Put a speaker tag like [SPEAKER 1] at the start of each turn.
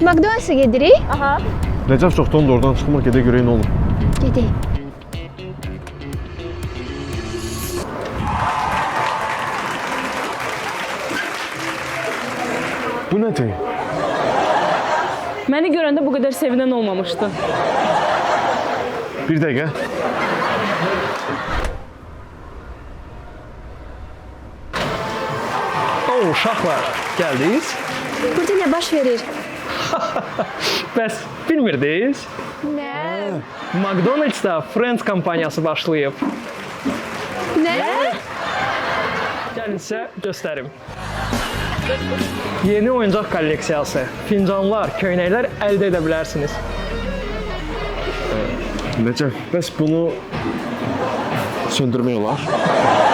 [SPEAKER 1] McDonald's-a gedirik.
[SPEAKER 2] Aha.
[SPEAKER 3] Necəf çoxdan da oradan çıxmır, gedə görək nə olur.
[SPEAKER 1] Gedək.
[SPEAKER 3] Bu nədir?
[SPEAKER 2] Məni görəndə bu qədər sevinən olmamışdı.
[SPEAKER 3] Bir dəqiqə.
[SPEAKER 4] Oo, uşaqlar, gəldiniz.
[SPEAKER 1] Burada nə baş verir?
[SPEAKER 4] Bəs bilmirdiniz?
[SPEAKER 1] Nə?
[SPEAKER 4] McDonald's-da Friends kampaniyası başlayıb.
[SPEAKER 1] Nə?
[SPEAKER 4] Gəlin sizə göstərim. Yeni oyuncaq kolleksiyası, fincanlar, köynəklər əldə edə bilərsiniz.
[SPEAKER 3] Necəf, bəs bunu söndürmək olar?